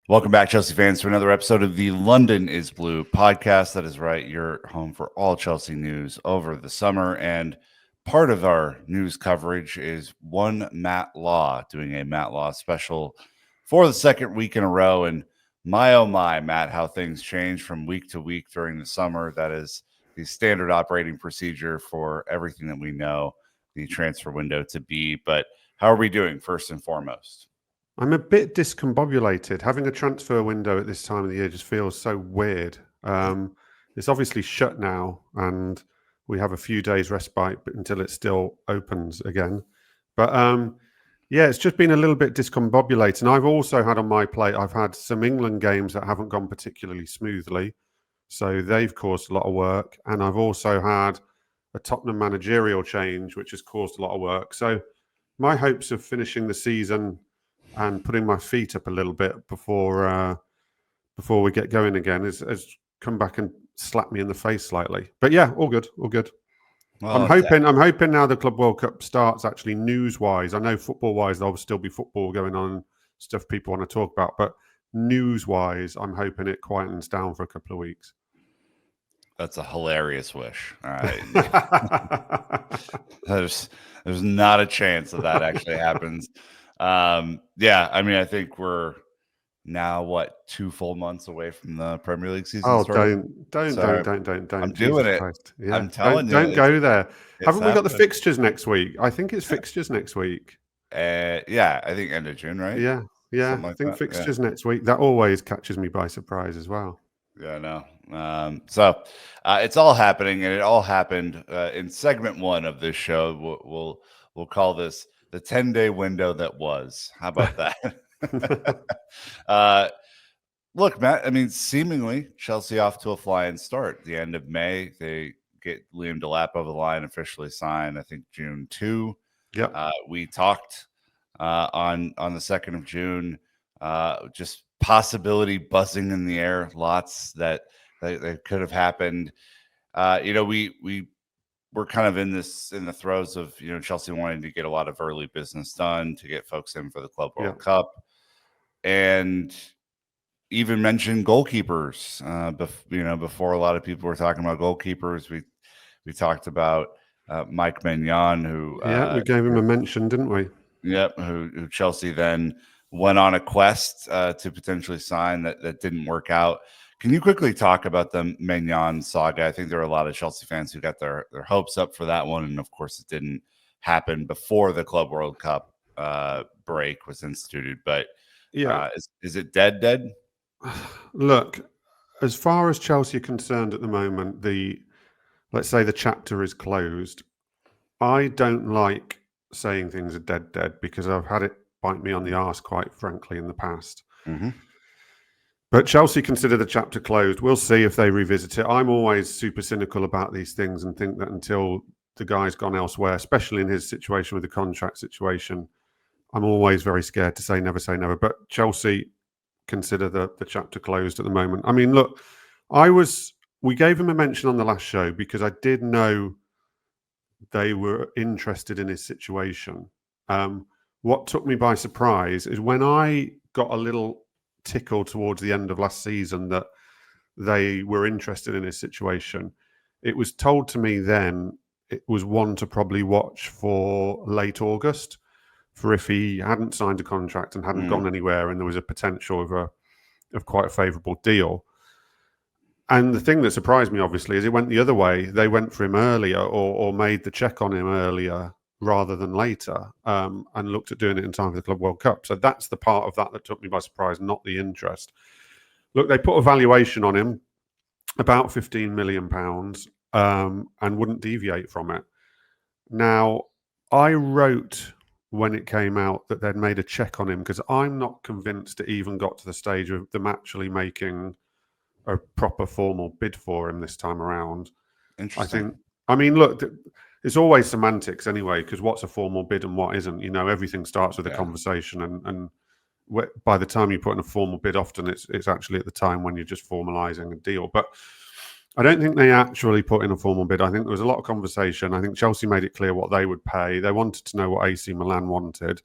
Welcome back, Chelsea fans, to another episode of the London is Blue podcast. That is right, your home for all Chelsea news over the summer. And part of our news coverage is one Matt Law doing a Matt Law special for the second week in a row. And my, oh my, Matt, how things change from week to week during the summer. That is the standard operating procedure for everything that we know the transfer window to be. But how are we doing, first and foremost? I'm a bit discombobulated. Having a transfer window at this time of the year just feels so weird. It's obviously shut now, and we have a few days respite until it still opens again. But yeah, it's just been a little bit discombobulated. And I've also had on my plate, I've had some England games that haven't gone particularly smoothly. So they've caused a lot of work. And I've also had a Tottenham managerial change, which has caused a lot of work. So my hopes of finishing the season and putting my feet up a little bit before we get going again has come back and slapped me in the face slightly. But yeah, all good. Well, I'm hoping now the Club World Cup starts actually news-wise. I know football-wise there'll still be football going on, stuff people want to talk about, but news-wise, I'm hoping it quietens down for a couple of weeks. That's a hilarious wish. All right. There's not a chance that actually happens. Yeah, I mean, I think we're now 2 full months away from the Premier League season. Oh, don't. I'm doing it. Yeah. I'm telling you. Don't go there. Haven't we got the fixtures next week? I think it's fixtures next week. Yeah, I think end of June, right? Yeah. I think fixtures next week. That always catches me by surprise as well. Yeah, no. So it's all happening, and it all happened in segment 1 of this show. We'll call this the 10-day window that was. How about that? Look, Matt, I mean, seemingly Chelsea off to a flying start. The end of May, they get Liam Delap over the line, officially signed, I think, June 2. Yeah. We talked on the 2nd of June, just possibility buzzing in the air, lots that could have happened. We're kind of in the throes of Chelsea wanting to get a lot of early business done to get folks in for the Club World Cup, and even mentioned goalkeepers. Before a lot of people were talking about goalkeepers, we talked about Mike Maingan, who we gave him a mention, didn't we? Yep, who Chelsea then went on a quest to potentially sign that didn't work out. Can you quickly talk about the Maignan saga? I think there are a lot of Chelsea fans who got their hopes up for that one, and of course it didn't happen before the Club World Cup break was instituted. But yeah, is it dead? Look, as far as Chelsea are concerned at the moment, let's say the chapter is closed. I don't like saying things are dead because I've had it bite me on the arse, quite frankly, in the past. Mm-hmm. But Chelsea consider the chapter closed. We'll see if they revisit it. I'm always super cynical about these things and think that until the guy's gone elsewhere, especially in his situation with the contract situation, I'm always very scared to say never. But Chelsea consider the chapter closed at the moment. I mean, look, we gave him a mention on the last show because I did know they were interested in his situation. What took me by surprise is when I got a little tickle towards the end of last season that they were interested in his situation. It was told to me then it was one to probably watch for late August, for if he hadn't signed a contract and hadn't gone anywhere and there was a potential of quite a favourable deal. And the thing that surprised me, obviously, is it went the other way. They went for him earlier or made the check on him earlier rather than later, and looked at doing it in time for the Club World Cup. So that's the part of that took me by surprise, not the interest. Look, they put a valuation on him, about £15 million, and wouldn't deviate from it. Now, I wrote when it came out that they'd made a check on him because I'm not convinced it even got to the stage of them actually making a proper formal bid for him this time around. Interesting. Look, it's always semantics anyway, because what's a formal bid and what isn't? Everything starts with a conversation, and by the time you put in a formal bid, often it's actually at the time when you're just formalising a deal. But I don't think they actually put in a formal bid. I think there was a lot of conversation. I think Chelsea made it clear what they would pay. They wanted to know what AC Milan wanted.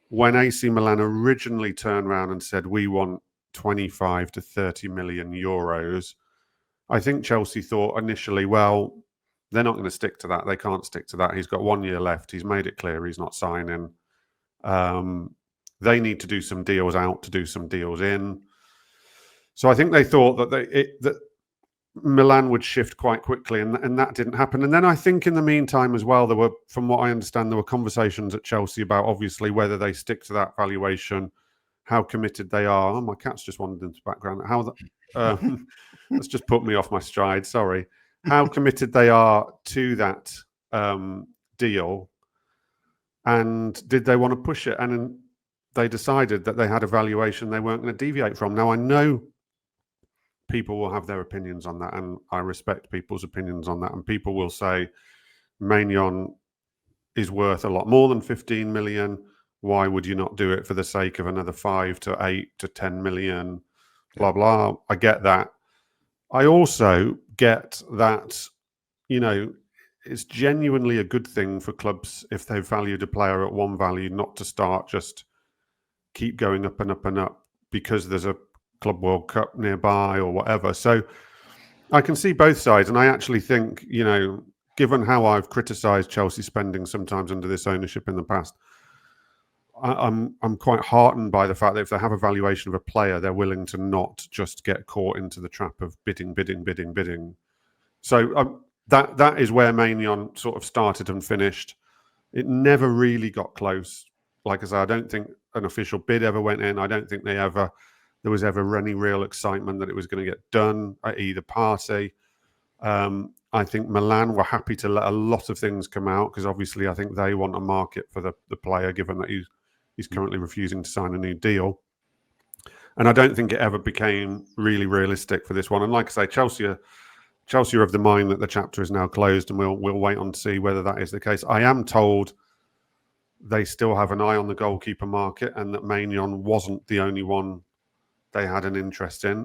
When AC Milan originally turned around and said, we want 25 to 30 million euros. I think Chelsea thought initially, well, they're not going to stick to that. They can't stick to that. He's got 1 year left. He's made it clear he's not signing. They need to do some deals out to do some deals in. So I think they thought that Milan would shift quite quickly, and that didn't happen. And then I think in the meantime as well, there were, from what I understand, there were conversations at Chelsea about obviously whether they stick to that valuation, how committed they are. Oh, my cat's just wandered into the background. That's just put me off my stride. Sorry. How committed they are to that deal, and did they want to push it? And they decided that they had a valuation they weren't going to deviate from. Now, I know people will have their opinions on that, and I respect people's opinions on that. And people will say Maignan is worth a lot more than 15 million. Why would you not do it for the sake of another 5 to 8 to 10 million? Blah, blah. I get that. I also get that, it's genuinely a good thing for clubs if they've valued a player at one value, not to start just keep going up and up and up because there's a Club World Cup nearby or whatever. So I can see both sides. And I actually think, given how I've criticised Chelsea spending sometimes under this ownership in the past, I'm quite heartened by the fact that if they have a valuation of a player, they're willing to not just get caught into the trap of bidding. So that is where Maignan sort of started and finished. It never really got close. Like I said, I don't think an official bid ever went in. I don't think there was ever any real excitement that it was going to get done at either party. I think Milan were happy to let a lot of things come out because obviously I think they want a market for the player, given that he's currently refusing to sign a new deal. And I don't think it ever became really realistic for this one. And like I say, Chelsea are of the mind that the chapter is now closed, and we'll wait on to see whether that is the case. I am told they still have an eye on the goalkeeper market and that Maignan wasn't the only one they had an interest in.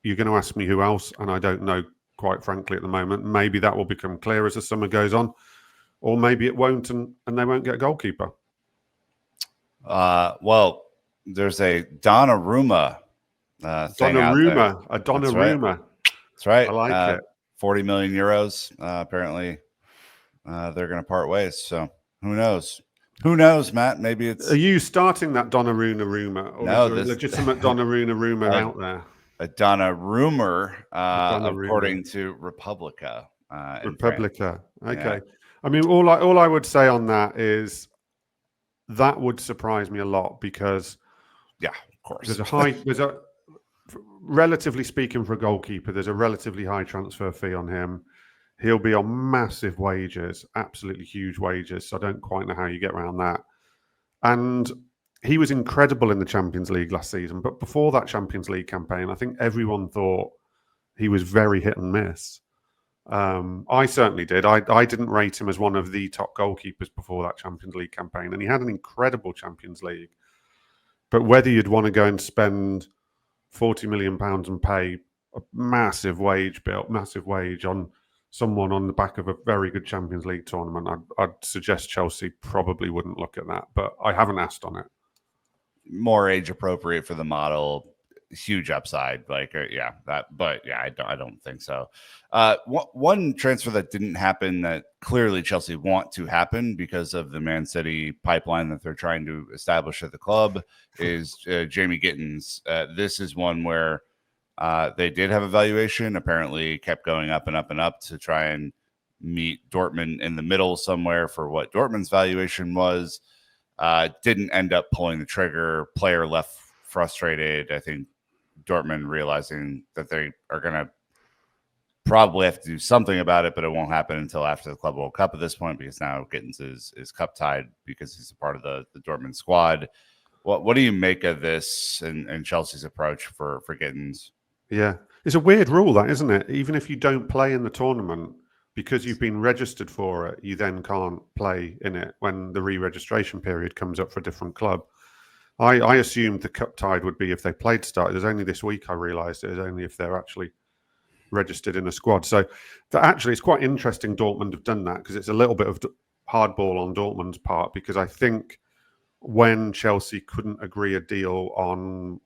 You're going to ask me who else, and I don't know, quite frankly, at the moment. Maybe that will become clear as the summer goes on, or maybe it won't, and they won't get a goalkeeper. Well, there's a Donnarumma thing out there. A Donnarumma. That's right. I like it. 40 million euros. Apparently, they're going to part ways. So who knows? Who knows, Matt? Maybe it's. Are you starting that Donnarumma rumor, or no, is there a legitimate Donnarumma rumor out there? A Donnarumma, according to Republica. Republica. Okay. Yeah. I mean, all I would say on that is that would surprise me a lot because, yeah, of course, there's a relatively speaking for a goalkeeper, there's a relatively high transfer fee on him. He'll be on massive wages, absolutely huge wages. So I don't quite know how you get around that. And he was incredible in the Champions League last season. But before that Champions League campaign, I think everyone thought he was very hit and miss. I certainly did. I didn't rate him as one of the top goalkeepers before that Champions League campaign. And he had an incredible Champions League. But whether you'd want to go and spend £40 million and pay a massive wage on someone on the back of a very good Champions League tournament, I'd suggest Chelsea probably wouldn't look at that, but I haven't asked on it. More age appropriate for the model, huge upside. I don't think so. One transfer that didn't happen that clearly Chelsea want to happen because of the Man City pipeline that they're trying to establish at the club is Jamie Gittens. This is one where they did have a valuation, apparently kept going up and up and up to try and meet Dortmund in the middle somewhere for what Dortmund's valuation was. Didn't end up pulling the trigger. Player left frustrated. I think Dortmund realizing that they are going to probably have to do something about it, but it won't happen until after the Club World Cup at this point because now Gittens is cup tied because he's a part of the Dortmund squad. What do you make of this and Chelsea's approach for Gittens? Yeah, it's a weird rule, that, isn't it? Even if you don't play in the tournament, because you've been registered for it, you then can't play in it when the re-registration period comes up for a different club. I assumed the cup tide would be if they played to start. It was only this week I realised it was only if they're actually registered in a squad. So actually, it's quite interesting Dortmund have done that because it's a little bit of hardball on Dortmund's part because I think when Chelsea couldn't agree a deal on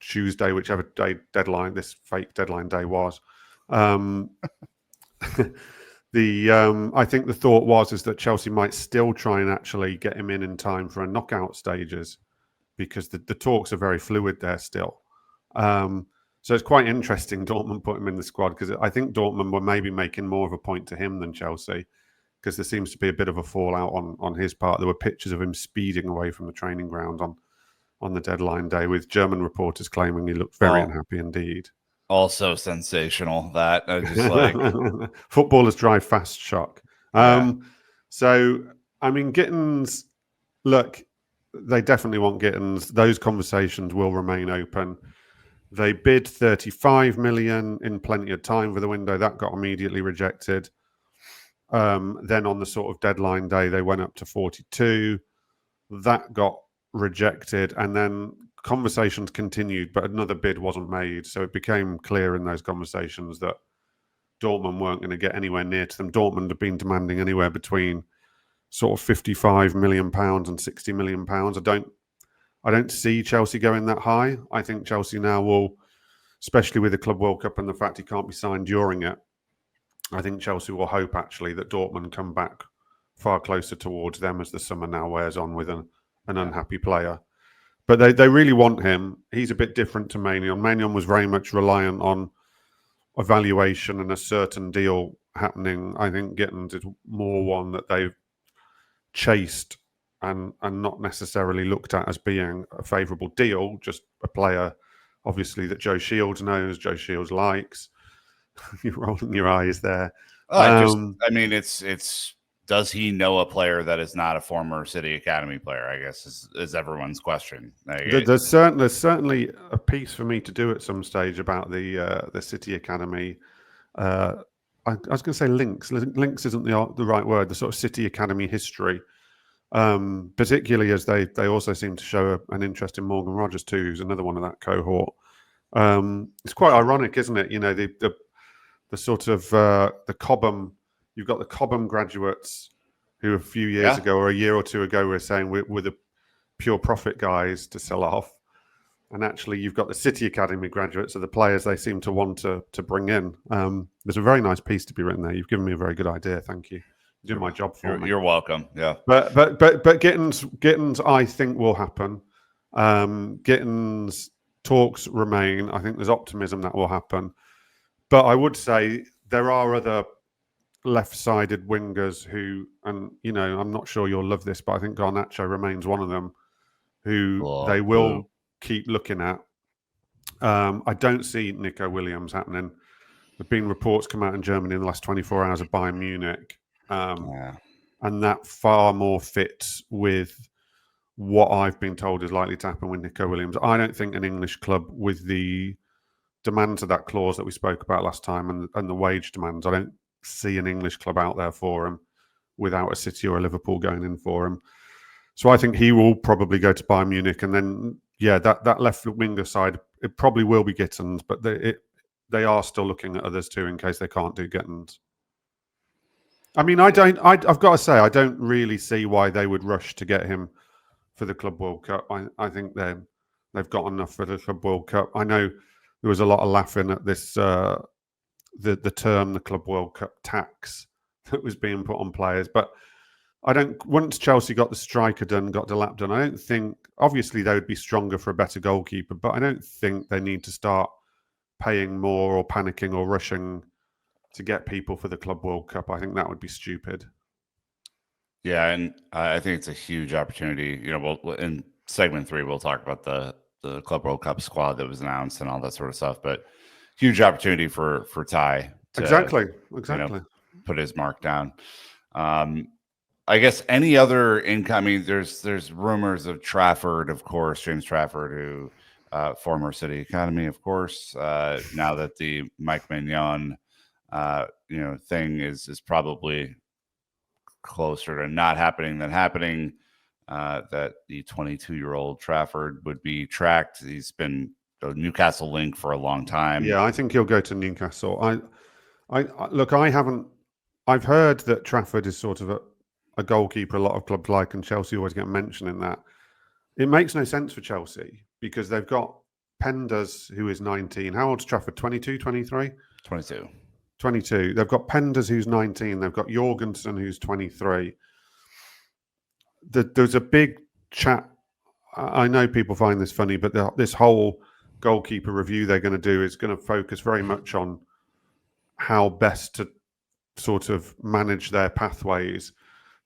Tuesday, whichever day deadline this fake deadline day was. I think the thought was that Chelsea might still try and actually get him in time for a knockout stages, because the talks are very fluid there still. So it's quite interesting Dortmund put him in the squad, because I think Dortmund were maybe making more of a point to him than Chelsea, because there seems to be a bit of a fallout on his part. There were pictures of him speeding away from the training ground on the deadline day, with German reporters claiming he looked very unhappy indeed. Also sensational that just like footballers drive fast shock. So I mean, Gittens, look, they definitely want Gittens. Those conversations will remain open. They bid 35 million in plenty of time for the window. That got immediately rejected. Then on the sort of deadline day, they went up to 42. That got rejected. And then conversations continued, but another bid wasn't made. So it became clear in those conversations that Dortmund weren't going to get anywhere near to them. Dortmund have been demanding anywhere between sort of 55 million pounds and 60 million pounds. I don't see Chelsea going that high. I think Chelsea now will, especially with the Club World Cup and the fact he can't be signed during it, I think Chelsea will hope actually that Dortmund come back far closer towards them as the summer now wears on with an unhappy player. But they really want him. He's a bit different to Maignan. Maignan was very much reliant on evaluation and a certain deal happening. I think Gittens is more one that they've chased and not necessarily looked at as being a favourable deal, just a player, obviously, that Joe Shields knows, Joe Shields likes. You're rolling your eyes there. It's does he know a player that is not a former City Academy player, I guess, is everyone's question. There's certainly a piece for me to do at some stage about the City Academy. I was going to say links. Links isn't the right word. The sort of City Academy history. Particularly as they also seem to show an interest in Morgan Rogers too, who's another one of that cohort. It's quite ironic, isn't it? You know, the sort of the Cobham. You've got the Cobham graduates who a few years ago or a year or two ago were saying we're the pure profit guys to sell off, and actually you've got the City Academy graduates are the players they seem to want to bring in. There's a very nice piece to be written there. You've given me a very good idea. Thank you. You're doing my job for me. You're welcome. Yeah. But Gittens, I think will happen. Gittens talks remain. I think there's optimism that will happen. But I would say there are other left-sided wingers who, and you know, I'm not sure you'll love this, but I think Garnacho remains one of them who they will keep looking at. I don't see Nico Williams happening. There've been reports come out in Germany in the last 24 hours of Bayern Munich. And that far more fits with what I've been told is likely to happen with Nico Williams. I don't think an English club with the demands of that clause that we spoke about last time and the wage demands, I don't see an English club out there for him without a City or a Liverpool going in for him. So I think he will probably go to Bayern Munich. And then, that left winger side, it probably will be Gittens, but they are still looking at others too in case they can't do Gittens. I mean, I've got to say, I don't really see why they would rush to get him for the Club World Cup. I think they've got enough for the Club World Cup. I know there was a lot of laughing at this, the term, the Club World Cup tax that was being put on players. But once Chelsea got the striker done, got Delap done, I don't think, obviously they would be stronger for a better goalkeeper, but I don't think they need to start paying more or panicking or rushing to get people for the Club World Cup. I think that would be stupid. Yeah, and I think it's a huge opportunity. You know, in segment 3, we'll talk about the Club World Cup squad that was announced and all that sort of stuff. But huge opportunity for Ty to exactly put his mark down. I guess any other income. I mean, there's rumors of Trafford, of course, James Trafford, who former City Academy, of course. Now that the Mike Maingan thing is probably closer to not happening than happening, that the 22-year-old Trafford would be tracked. He's been a Newcastle link for a long time. Yeah, I think he'll go to Newcastle. I've heard that Trafford is sort of a goalkeeper a lot of clubs like, and Chelsea always get mentioned in that. It makes no sense for Chelsea because they've got Penders, who is 19. How old's Trafford? 22, 23? 22. 22. They've got Penders, who's 19. They've got Jorgensen, who's 23. There's a big chat. I know people find this funny, but this whole goalkeeper review they're going to do is going to focus very much on how best to sort of manage their pathways.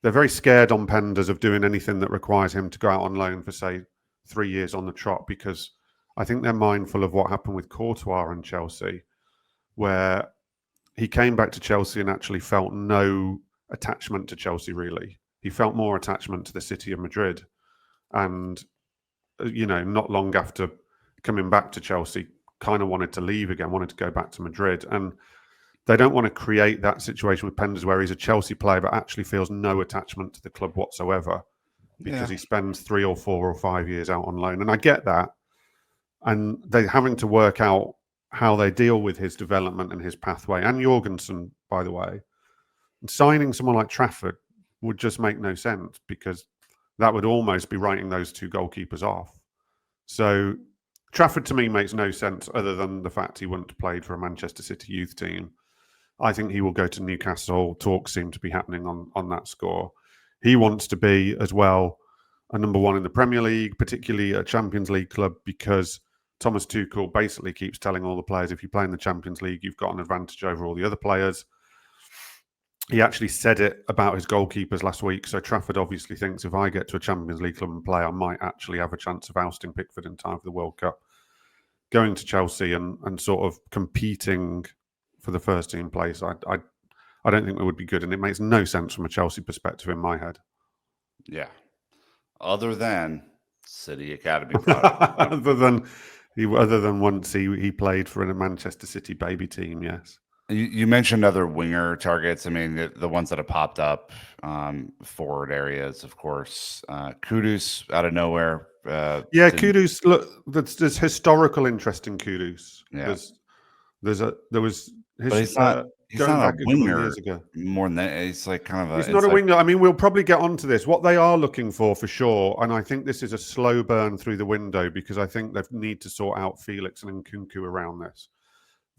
They're very scared on Penders of doing anything that requires him to go out on loan for, say, 3 years on the trot, because I think they're mindful of what happened with Courtois and Chelsea, where he came back to Chelsea and actually felt no attachment to Chelsea, really. He felt more attachment to the city of Madrid. And, not long after coming back to Chelsea, kind of wanted to leave again, wanted to go back to Madrid. And they don't want to create that situation with Penders where he's a Chelsea player but actually feels no attachment to the club whatsoever because he spends 3 or 4 or 5 years out on loan. And I get that. And they're having to work out how they deal with his development and his pathway. And Jorgensen, by the way. And signing someone like Trafford would just make no sense, because that would almost be writing those 2 goalkeepers off. So Trafford, to me, makes no sense other than the fact he wouldn't have played for a Manchester City youth team. I think he will go to Newcastle. Talks seem to be happening on that score. He wants to be, as well, a number 1 in the Premier League, particularly a Champions League club, because Thomas Tuchel basically keeps telling all the players, if you play in the Champions League, you've got an advantage over all the other players. He actually said it about his goalkeepers last week. So Trafford obviously thinks, if I get to a Champions League club and play, I might actually have a chance of ousting Pickford in time for the World Cup. Going to Chelsea and sort of competing for the first team place, I don't think that would be good. And it makes no sense from a Chelsea perspective in my head. Yeah. Other than City Academy product. other than once he played for a Manchester City baby team, yes. You mentioned other winger targets. I mean, the ones that have popped up, forward areas, of course. Kudus out of nowhere. Kudus. Look, there's historical interest in Kudus. Yeah. There was. But he's not a winger. Years ago. More than that, he's like kind of a. He's not a winger. I mean, we'll probably get onto this. What they are looking for sure, and I think this is a slow burn through the window, because I think they need to sort out Felix and Nkunku around this.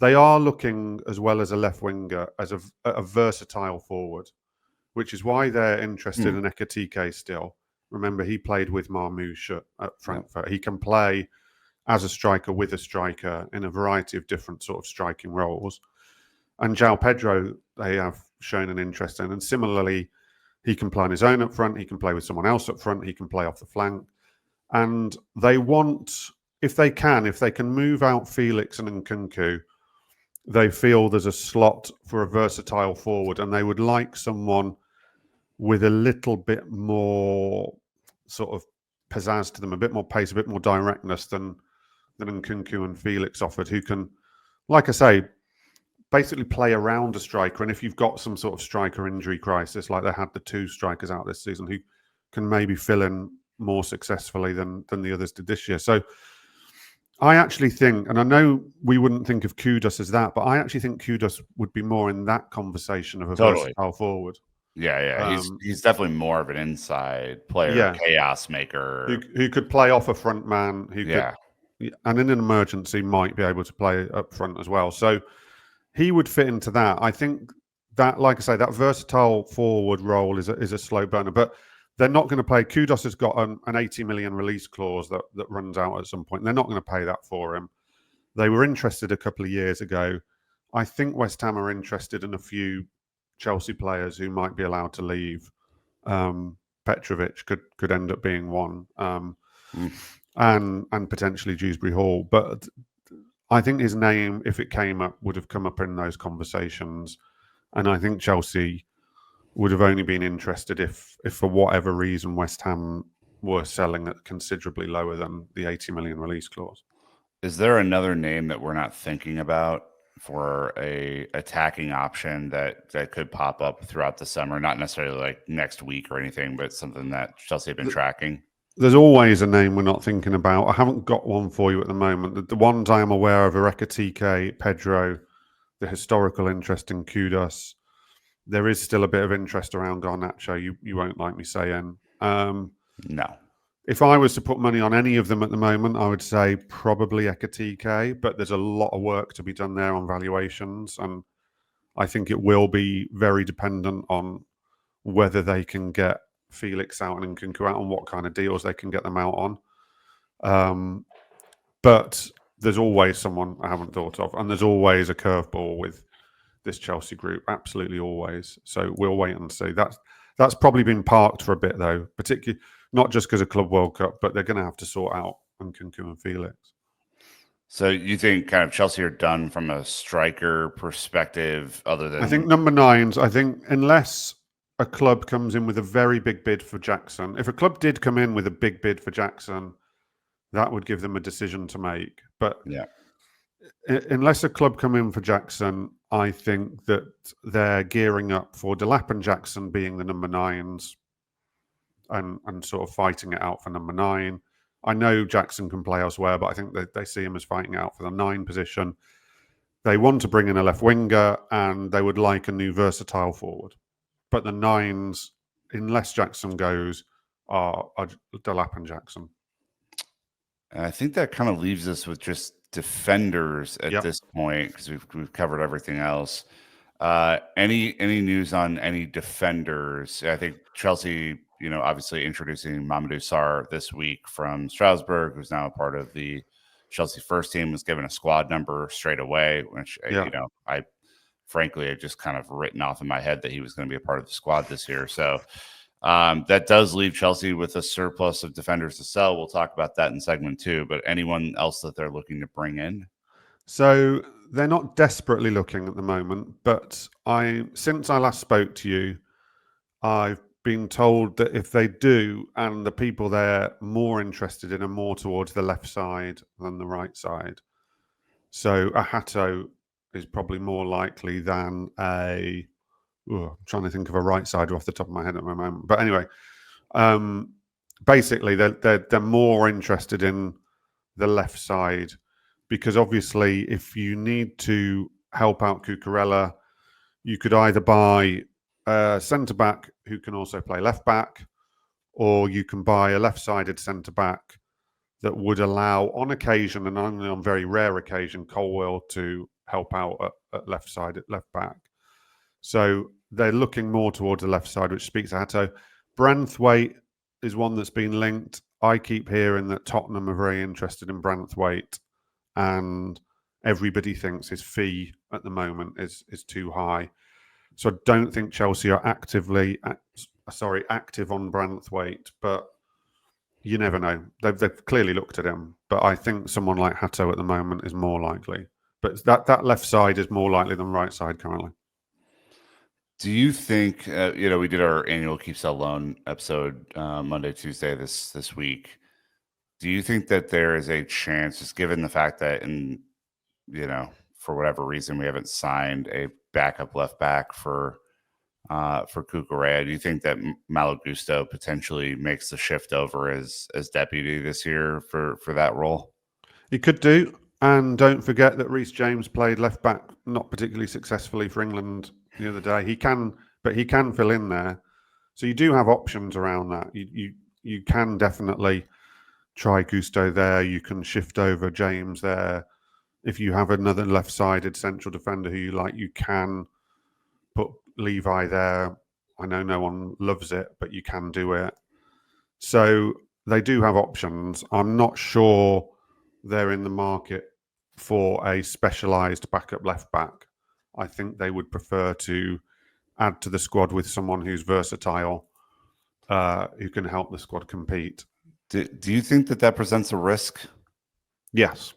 They are looking, as well as a left winger, as a versatile forward, which is why they're interested in Ekatike still. Remember, he played with Marmouche at Frankfurt. He can play as a striker with a striker in a variety of different sort of striking roles. And João Pedro, they have shown an interest in. And similarly, he can play on his own up front. He can play with someone else up front. He can play off the flank. And they want, if they can move out Felix and Nkunku, they feel there's a slot for a versatile forward, and they would like someone with a little bit more sort of pizzazz to them, a bit more pace, a bit more directness than Nkunku and Felix offered, who can, like I say, basically play around a striker. And if you've got some sort of striker injury crisis, like they had the 2 strikers out this season, who can maybe fill in more successfully than the others did this year. So I actually think, and I know we wouldn't think of Kudus as that, but I actually think Kudus would be more in that conversation of a versatile forward. Yeah. He's definitely more of an inside player, chaos maker. Who could play off a front man, and in an emergency might be able to play up front as well. So he would fit into that. I think that, like I say, that versatile forward role is a slow burner, but they're not going to pay. Kudus has got an 80 million release clause that runs out at some point. They're not going to pay that for him. They were interested a couple of years ago. I think West Ham are interested in a few Chelsea players who might be allowed to leave. Petrovic could end up being one, and potentially Dewsbury Hall. But I think his name, if it came up, would have come up in those conversations. And I think Chelsea would have only been interested if for whatever reason West Ham were selling at considerably lower than the 80 million release clause. Is there another name that we're not thinking about for a attacking option that could pop up throughout the summer? Not necessarily like next week or anything, but something that Chelsea have been tracking. There's always a name we're not thinking about. I haven't got one for you at the moment. The ones I am aware of are Ekatike, Pedro, the historical interest in Kudus. There is still a bit of interest around Garnacho. You won't like me saying. No. If I was to put money on any of them at the moment, I would say probably Ekatike, but there's a lot of work to be done there on valuations, and I think it will be very dependent on whether they can get Felix out and Nkunku out and what kind of deals they can get them out on. But there's always someone I haven't thought of, and there's always a curveball with this Chelsea group, absolutely always. So we'll wait and see. That's probably been parked for a bit, though, particularly not just because of Club World Cup, but they're going to have to sort out Nkunku and Felix. So you think kind of Chelsea are done from a striker perspective, other than... I think number 9s, I think unless a club comes in with a very big bid for Jackson, if a club did come in with a big bid for Jackson, that would give them a decision to make. But yeah, unless a club come in for Jackson, I think that they're gearing up for Delap and Jackson being the number 9s and sort of fighting it out for number 9. I know Jackson can play elsewhere, but I think they see him as fighting out for the 9 position. They want to bring in a left winger, and they would like a new versatile forward. But the 9s, unless Jackson goes, are Delap and Jackson. And I think that kind of leaves us with just defenders at Yep. this point, because we've covered everything else. Any news on any defenders? I think Chelsea, obviously introducing Mamadou Sarr this week from Strasbourg, who's now a part of the Chelsea first team, was given a squad number straight away, which I frankly had just kind of written off in my head that he was going to be a part of the squad this year. So that does leave Chelsea with a surplus of defenders to sell. We'll talk about that in segment 2. But anyone else that they're looking to bring in? So they're not desperately looking at the moment, but since I last spoke to you, I've been told that if they do, and the people they're more interested in are more towards the left side than the right side. So a Hato is probably more likely than I'm trying to think of a right side off the top of my head at the moment. But anyway, basically they're more interested in the left side, because obviously if you need to help out Cucurella, you could either buy a centre-back who can also play left-back, or you can buy a left-sided centre-back that would allow, on occasion, and only on very rare occasion, Colwill to help out at left-sided left-back. So they're looking more towards the left side, which speaks to Hato. Branthwaite is one that's been linked. I keep hearing that Tottenham are very interested in Branthwaite, and everybody thinks his fee at the moment is too high. So I don't think Chelsea are active on Branthwaite, but you never know. They've clearly looked at him, but I think someone like Hato at the moment is more likely. But that left side is more likely than right side currently. Do you think, we did our annual Keep Sell Loan episode Monday, Tuesday this week. Do you think that there is a chance, just given the fact that for whatever reason, we haven't signed a backup left back for Cucurella, do you think that Malo Gusto potentially makes the shift over as deputy this year for that role? He could do. And don't forget that Reece James played left back not particularly successfully for England the other day. He can fill in there. So you do have options around that. You can definitely try Gusto there. You can shift over James there. If you have another left-sided central defender who you like, you can put Levi there. I know no one loves it, but you can do it. So they do have options. I'm not sure they're in the market for a specialised backup left-back. I think they would prefer to add to the squad with someone who's versatile, who can help the squad compete. Do you think that presents a risk? Yes,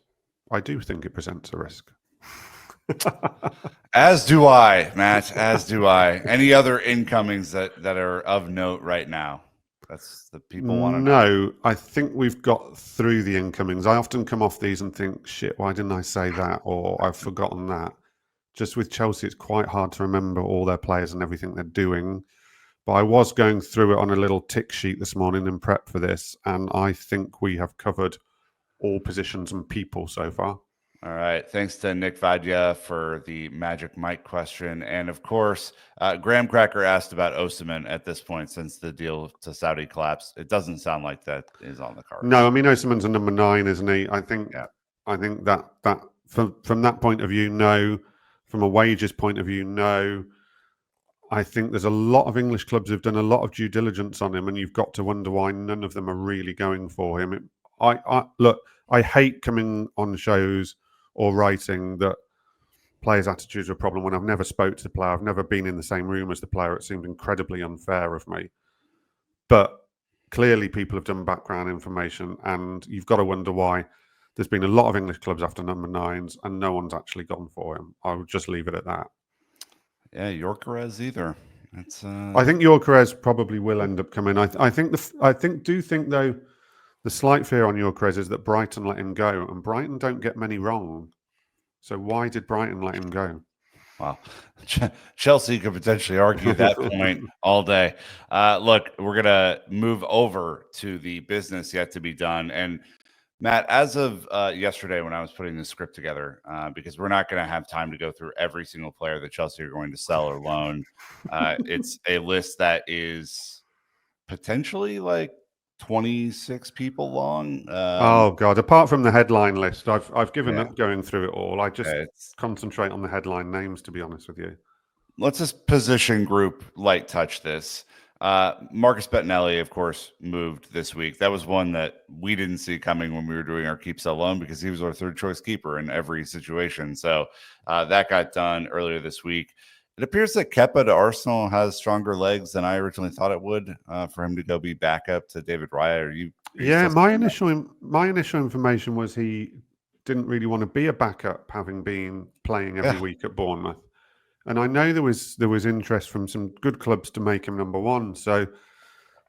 I do think it presents a risk. As do I, Matt. As do I. Any other incomings that are of note right now? That's the people want to know. No, I think we've got through the incomings. I often come off these and think, shit, why didn't I say that? Or I've forgotten that. Just with Chelsea, it's quite hard to remember all their players and everything they're doing. But I was going through it on a little tick sheet this morning in prep for this, and I think we have covered all positions and people so far. All right. Thanks to Nick Vadya for the Magic Mike question. And of course, Graham Cracker asked about Osimhen at this point since the deal to Saudi collapsed. It doesn't sound like that is on the cards. No, I mean Osimhen's a number 9, isn't he? I think that from that point of view, no. From a wages point of view, no. I think there's a lot of English clubs who've done a lot of due diligence on him, and you've got to wonder why none of them are really going for him. Look, I hate coming on shows or writing that players' attitudes are a problem when I've never spoke to the player. I've never been in the same room as the player. It seems incredibly unfair of me. But clearly people have done background information, and you've got to wonder why there's been a lot of English clubs after number 9s and no one's actually gone for him. I would just leave it at that. Yeah, Gyokeres either. I think Gyokeres probably will end up coming. I think though the slight fear on Gyokeres is that Brighton let him go, and Brighton don't get many wrong. So why did Brighton let him go? Wow. Chelsea could potentially argue that point all day. Look, we're going to move over to the business yet to be done. And Matt, as of yesterday when I was putting the script together, because we're not going to have time to go through every single player that Chelsea are going to sell or loan, it's a list that is potentially like 26 people long. Oh God! Apart from the headline list, I've given up going through it all. I just concentrate on the headline names, to be honest with you. Let's just position group light touch this. Marcus Bettinelli, of course, moved this week. That was one that we didn't see coming when we were doing our keep sell loan because he was our third choice keeper in every situation. So that got done earlier this week. It appears that Kepa to Arsenal has stronger legs than I originally thought it would for him to go be backup to David Raya. My initial information was he didn't really want to be a backup, having been playing every week at Bournemouth. And I know there was interest from some good clubs to make him number 1. So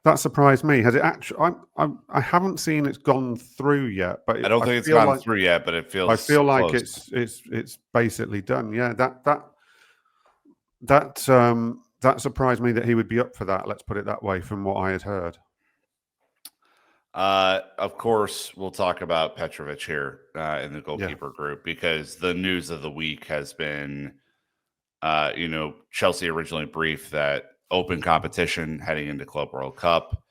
that surprised me. Has it actually? I haven't seen it's gone through yet, but I don't think it's gone through yet. But it feels. I feel like close. it's basically done. Yeah, that surprised me that he would be up for that. Let's put it that way. From what I had heard. Of course, we'll talk about Petrovic here in the goalkeeper group because the news of the week has been. Chelsea originally briefed that open competition heading into Club World Cup.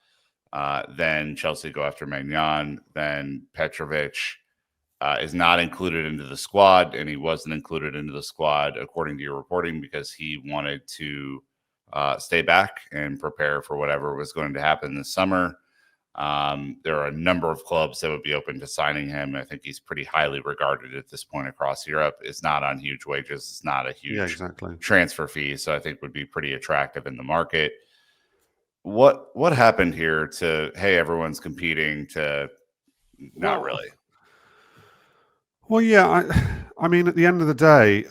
Then Chelsea go after Maignan. Then Petrovic is not included into the squad, and he wasn't included into the squad, according to your reporting, because he wanted to stay back and prepare for whatever was going to happen this summer. There are a number of clubs that would be open to signing him. I think he's pretty highly regarded at this point across Europe. It's not on huge wages. It's not a huge transfer fee. So I think would be pretty attractive in the market. What happened here to, hey, everyone's competing to not really? Well, yeah. I mean, at the end of the day,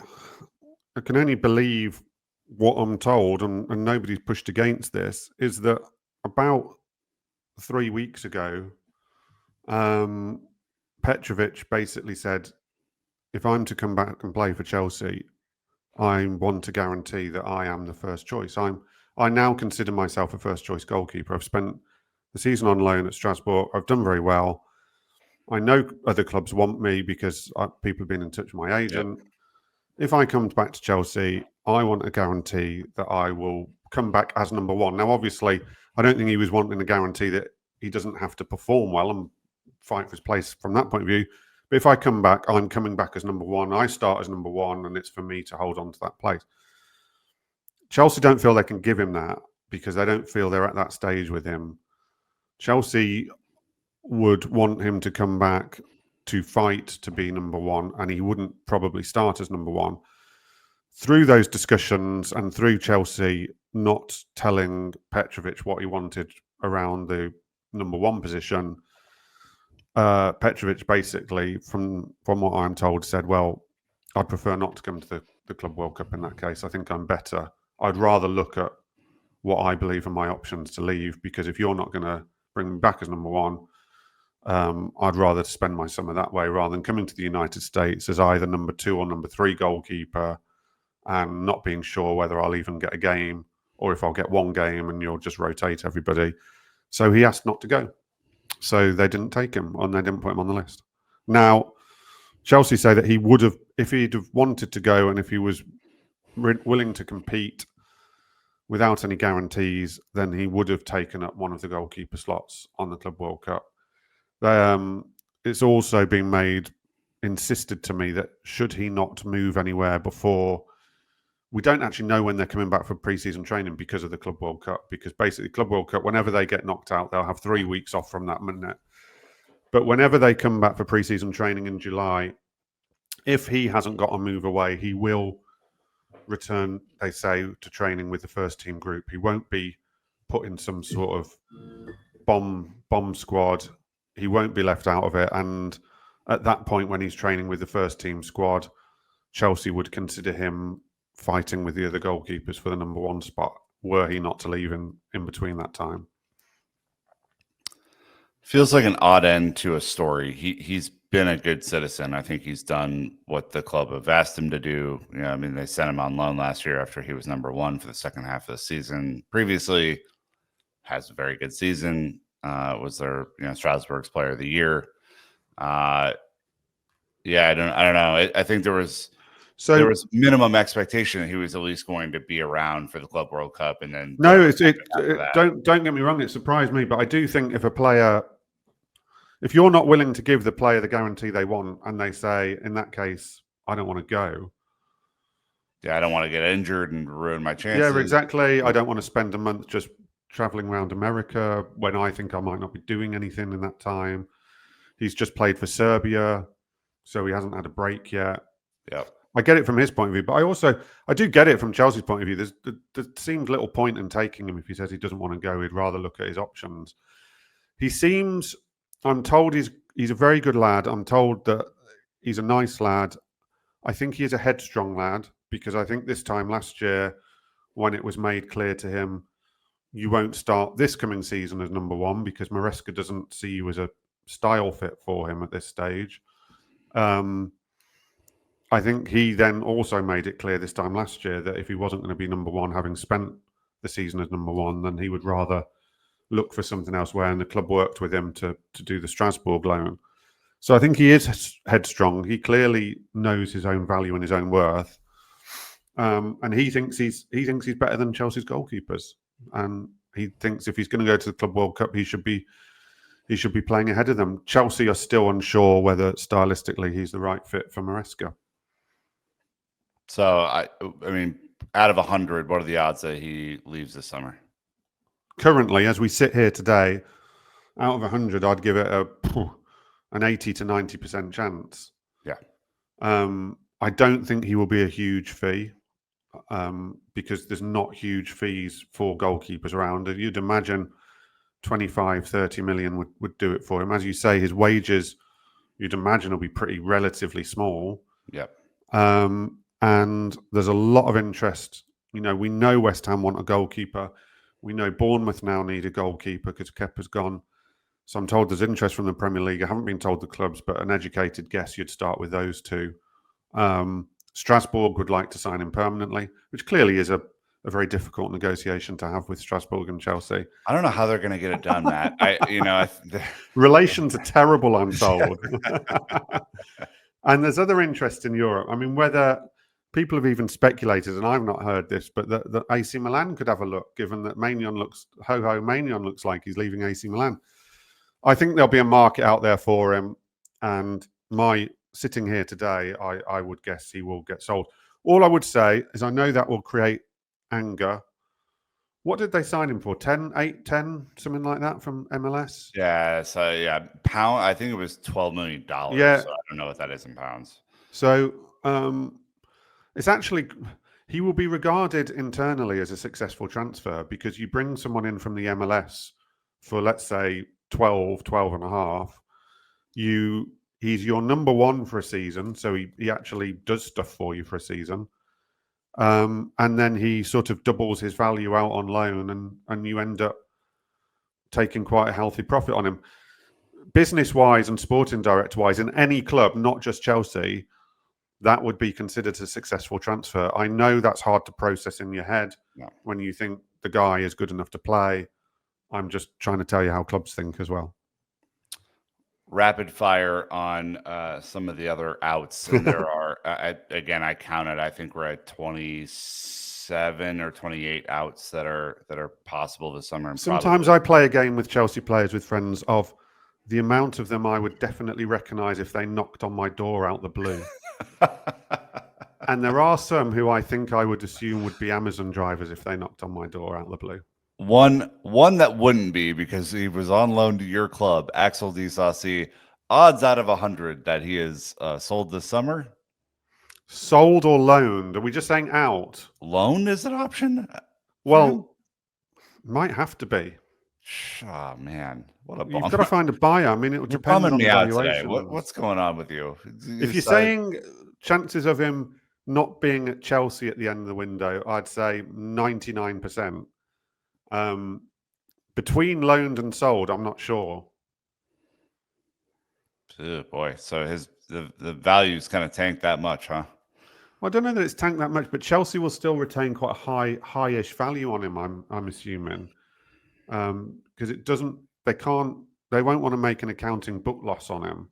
I can only believe what I'm told, and nobody's pushed against this, is that about 3 weeks ago, Petrovic basically said, if I'm to come back and play for Chelsea, I want to guarantee that I am the first choice. I now consider myself a first choice goalkeeper. I've spent the season on loan at Strasbourg. I've done very well. I know other clubs want me because people have been in touch with my agent. Yep. If I come back to Chelsea, I want a guarantee that I will come back as number 1. Now, obviously, I don't think he was wanting a guarantee that he doesn't have to perform well and fight for his place from that point of view. But if I come back, I'm coming back as number 1. I start as number 1, and it's for me to hold on to that place. Chelsea don't feel they can give him that because they don't feel they're at that stage with him. Chelsea would want him to come back to fight to be number 1, and he wouldn't probably start as number 1. Through those discussions and through Chelsea not telling Petrovic what he wanted around the number 1 position, Petrovic basically, from what I'm told, said, well, I'd prefer not to come to the Club World Cup in that case. I think I'm better. I'd rather look at what I believe are my options to leave, because if you're not going to bring me back as number 1, I'd rather spend my summer that way rather than coming to the United States as either number 2 or number 3 goalkeeper and not being sure whether I'll even get a game or if I'll get 1 game and you'll just rotate everybody. So he asked not to go. So they didn't take him and they didn't put him on the list. Now, Chelsea say that he would have, if he'd have wanted to go and if he was willing to compete without any guarantees, then he would have taken up one of the goalkeeper slots on the Club World Cup. It's also been insisted to me that should he not move anywhere before, we don't actually know when they're coming back for pre-season training because of the Club World Cup, because basically Club World Cup, whenever they get knocked out, they'll have 3 weeks off from that minute. But whenever they come back for pre-season training in July, if he hasn't got a move away, he will return, they say, to training with the first team group. He won't be put in some sort of bomb squad. He won't be left out of it. And at that point, when he's training with the first team squad, Chelsea would consider him fighting with the other goalkeepers for the number one spot, were he not to leave in between that time. Feels like an odd end to a story. He's been a good citizen. I think he's done what the club have asked him to do. I mean, they sent him on loan last year after he was number one for the second half of the season. Previously, has a very good season. Was their Strasbourg's player of the year. I don't know. I think there was minimum expectation that he was at least going to be around for the Club World Cup, and then don't get me wrong. It surprised me, but I do think if you're not willing to give the player the guarantee they want, and they say, in that case, I don't want to go. Yeah, I don't want to get injured and ruin my chances. Yeah, exactly. I don't want to spend a month just traveling around America when I think I might not be doing anything in that time. He's just played for Serbia, so he hasn't had a break yet. Yeah, I get it from his point of view, but I do get it from Chelsea's point of view. There seems little point in taking him if he says he doesn't want to go. He'd rather look at his options. I'm told he's a very good lad. I'm told that he's a nice lad. I think he is a headstrong lad, because I think this time last year, when it was made clear to him, you won't start this coming season as number one because Maresca doesn't see you as a style fit for him at this stage. I think he then also made it clear this time last year that if he wasn't going to be number one, having spent the season as number one, then he would rather look for something elsewhere, and the club worked with him to do the Strasbourg loan. So I think he is headstrong. He clearly knows his own value and his own worth, and he thinks he's better than Chelsea's goalkeepers. And he thinks if he's going to go to the Club World Cup, he should be playing ahead of them. Chelsea are still unsure whether stylistically he's the right fit for Maresca. So I mean, out of 100, what are the odds that he leaves this summer? Currently, as we sit here today, out of 100, I'd give it an 80 to 90% chance. Yeah. I don't think he will be a huge fee, because there's not huge fees for goalkeepers around. You'd imagine 25, 30 million would do it for him. As you say, his wages, you'd imagine, will be pretty relatively small. Yep. And there's a lot of interest. We know West Ham want a goalkeeper. We know Bournemouth now need a goalkeeper because Kepa's gone. So I'm told there's interest from the Premier League. I haven't been told the clubs, but an educated guess, you'd start with those two. Strasbourg would like to sign him permanently, which clearly is a very difficult negotiation to have with Strasbourg and Chelsea. I don't know how they're going to get it done, Matt. Relations are terrible, I'm told. And there's other interest in Europe. I mean, whether people have even speculated, and I've not heard this, but that AC Milan could have a look, given that Maignan looks like he's leaving AC Milan. I think there'll be a market out there for him, and sitting here today, I would guess he will get sold. All I would say is I know that will create anger. What did they sign him for? 10, something like that from MLS? Yeah, so pound. I think it was $12 million. Yeah. So I don't know what that is in pounds. So it's actually, he will be regarded internally as a successful transfer, because you bring someone in from the MLS for, let's say, 12 and a half. He's your number one for a season, so he actually does stuff for you for a season. And then he sort of doubles his value out on loan, and you end up taking quite a healthy profit on him. Business-wise and sporting director-wise, in any club, not just Chelsea, that would be considered a successful transfer. I know that's hard to process in your head when you think the guy is good enough to play. I'm just trying to tell you how clubs think as well. rapid fire on some of the other outs, and there are I counted. I think we're at 27 or 28 outs that are possible this summer. And Sometimes I play a game with Chelsea players with friends of the amount of them I would definitely recognise if they knocked on my door out the blue. And there are some who I think I would assume would be Amazon drivers if they knocked on my door out the blue. One that wouldn't be, because he was on loan to your club, Axel Disasi. Odds out of 100 that he is sold this summer. Sold or loaned? Are we just saying out? Loan is an option? Well, might have to be. Oh, man. What a bum. You've got to find a buyer. I mean, it would depend on the valuation. What's going on with you? If you're saying chances of him not being at Chelsea at the end of the window, I'd say 99%. Between loaned and sold, I'm not sure. Oh boy, so the value's kind of tanked that much, huh? Well, I don't know that it's tanked that much, but Chelsea will still retain quite a high-ish value on him. I'm assuming, because they won't want to make an accounting book loss on him,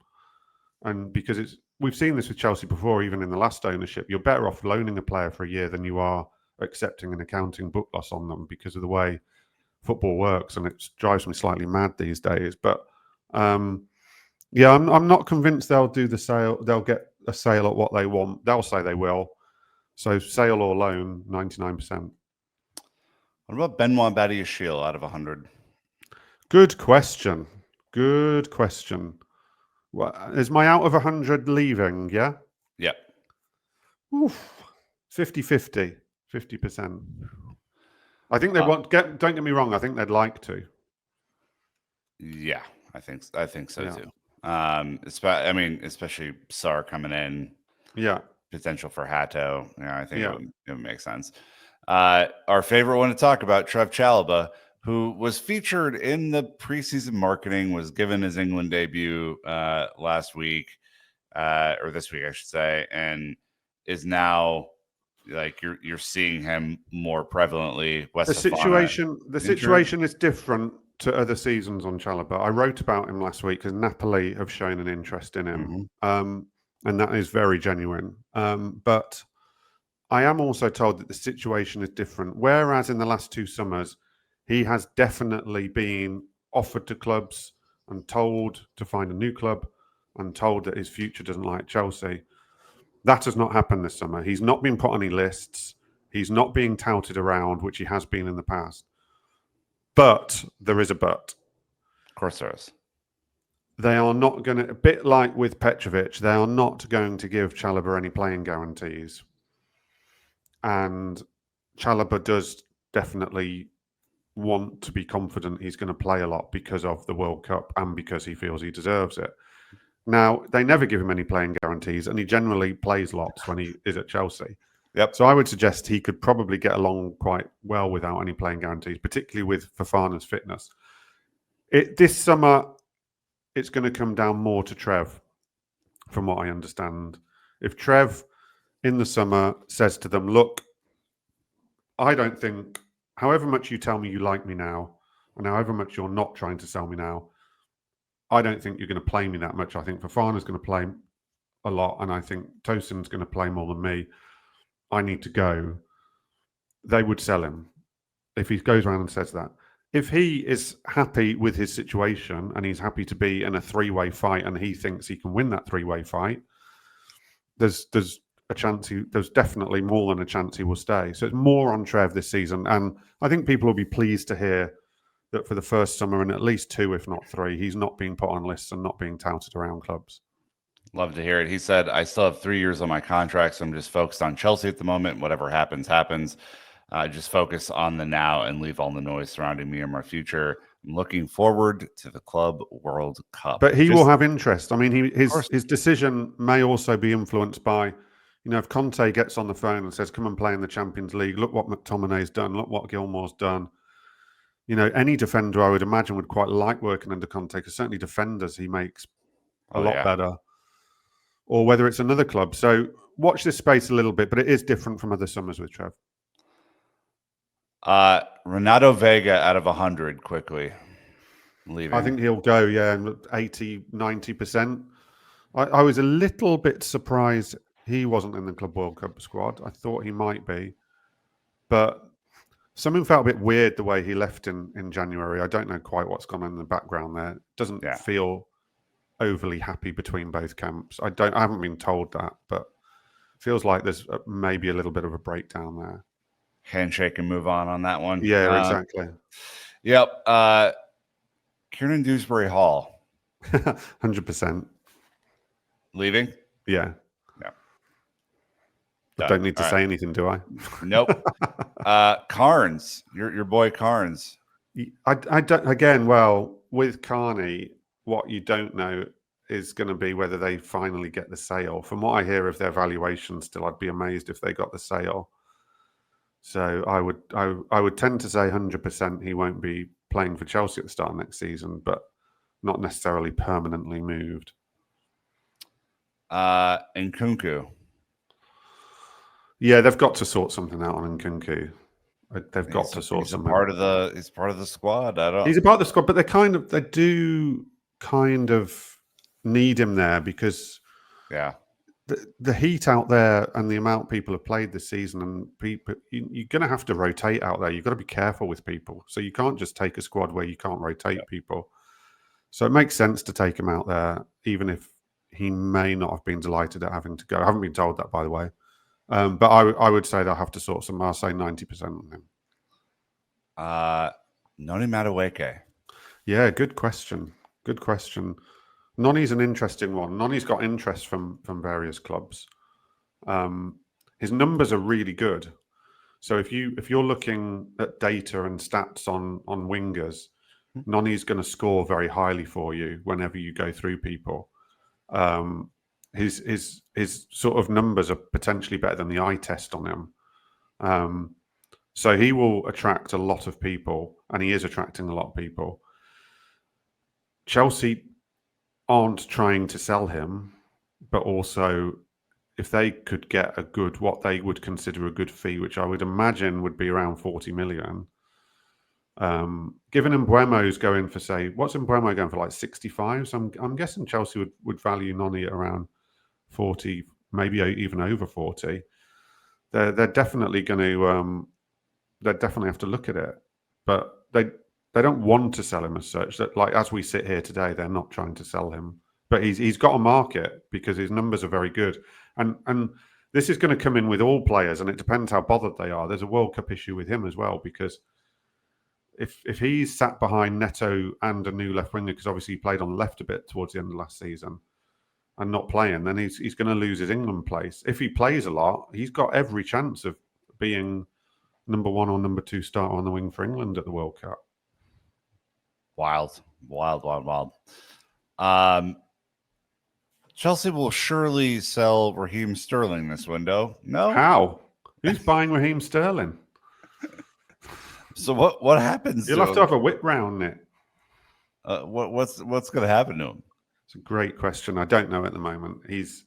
and because we've seen this with Chelsea before, even in the last ownership, you're better off loaning a player for a year than you are accepting an accounting book loss on them because of the way football works, and it drives me slightly mad these days. But yeah, I'm not convinced they'll do the sale. They'll get a sale at what they want. They'll say they will. So sale or loan, 99%. What about Benoit Badiashile out of 100? Good question. Good question. Well, is my out of 100 leaving? Yeah. Yep. Oof. 50-50. 50%. I think they want. Don't get me wrong. I think they'd like to. Yeah, I think so too. Especially Sarr coming in. Yeah. Potential for Hato. I think it would make sense. Our favorite one to talk about, Trev Chalobah, who was featured in the preseason marketing, was given his England debut last week, or this week, I should say, and is now like you're seeing him more prevalently. The situation is different to other seasons on Chalobah. I wrote about him last week because Napoli have shown an interest in him, and that is very genuine. But I am also told that the situation is different. Whereas in the last 2 summers, he has definitely been offered to clubs and told to find a new club and told that his future doesn't like Chelsea. That has not happened this summer. He's not been put on any lists. He's not being touted around, which he has been in the past. But there is a but. Of course there is. They are not going to, a bit like with Petrovic, they are not going to give Chalobah any playing guarantees. And Chalobah does definitely want to be confident he's going to play a lot because of the World Cup and because he feels he deserves it. Now, they never give him any playing guarantees, and he generally plays lots when he is at Chelsea. Yep. So I would suggest he could probably get along quite well without any playing guarantees, particularly with Fofana's fitness. This summer, it's going to come down more to Trev, from what I understand. If Trev, in the summer, says to them, look, I don't think, however much you tell me you like me now, and however much you're not trying to sell me now, I don't think you're going to play me that much. I think Fofana's going to play a lot, and I think Tosin's going to play more than me. I need to go. They would sell him if he goes around and says that. If he is happy with his situation and he's happy to be in a 3-way fight and he thinks he can win that 3-way fight, there's a chance there's definitely more than a chance he will stay. So it's more on Trev this season, and I think people will be pleased to hear that for the first summer and at least 2, if not 3, he's not being put on lists and not being touted around clubs. Love to hear it. He said, I still have 3 years on my contract, so I'm just focused on Chelsea at the moment. Whatever happens, happens. Just focus on the now and leave all the noise surrounding me or my future. I'm looking forward to the Club World Cup. But he will have interest. I mean, his decision may also be influenced by, if Conte gets on the phone and says, come and play in the Champions League, look what McTominay's done, look what Gilmore's done. Any defender I would imagine would quite like working under Conte, because certainly defenders he makes a lot better. Or whether it's another club. So watch this space a little bit, but it is different from other summers with Trev. Renato Vega out of 100 quickly. leaving? I think he'll go, 80, 90%. I was a little bit surprised he wasn't in the Club World Cup squad. I thought he might be. But something felt a bit weird the way he left in January. I don't know quite what's gone on in the background there. It doesn't feel overly happy between both camps. I haven't been told that, but it feels like there's maybe a little bit of a breakdown there. Handshake and move on that one. Yeah, exactly. Yep. Kieran Dewsbury Hall. 100%. Leaving? Yeah. No. I don't need to say anything, do I? Nope. Carnes, your boy Carnes. I don't. Again, well, with Carney, what you don't know is going to be whether they finally get the sale. From what I hear of their valuation, still, I'd be amazed if they got the sale. So I would tend to say 100% he won't be playing for Chelsea at the start of next season, but not necessarily permanently moved. Nkunku. Yeah, they've got to sort something out on Nkunku. They've got to sort something. He's part of the squad. He's a part of the squad, but they do kind of need him there because the heat out there and the amount people have played this season, and people, you're going to have to rotate out there. You've got to be careful with people, so you can't just take a squad where you can't rotate people. So it makes sense to take him out there, even if he may not have been delighted at having to go. I haven't been told that, by the way. But I would say they'll have to sort some. I'll say 90% on him. Noni Madueke. Yeah, good question. Good question. Noni's an interesting one. Noni's got interest from various clubs. His numbers are really good. So if you're looking at data and stats on wingers, Noni's going to score very highly for you whenever you go through people. His sort of numbers are potentially better than the eye test on him. So he will attract a lot of people, and he is attracting a lot of people. Chelsea aren't trying to sell him, but also if they could get what they would consider a good fee, which I would imagine would be around 40 million. Given Mbeumo's going for, say, what's Mbeumo going for, like 65? So I'm guessing Chelsea would value Noni at around 40, maybe even over 40. They're definitely going to they definitely have to look at it, but they don't want to sell him as such. That, like, as we sit here today, they're not trying to sell him, but he's got a market because his numbers are very good, and this is going to come in with all players, and it depends how bothered they are. There's a World Cup issue with him as well, because if he's sat behind Neto and a new left winger, because obviously he played on the left a bit towards the end of last season, and not playing, then he's going to lose his England place. If he plays a lot, he's got every chance of being number 1 or number 2 starter on the wing for England at the World Cup. Wild. Chelsea will surely sell Raheem Sterling this window. No? How? Who's buying Raheem Sterling? So what happens? You'll have to have a whip round, Nick. What's going to happen to him? It's a great question. I don't know at the moment. He's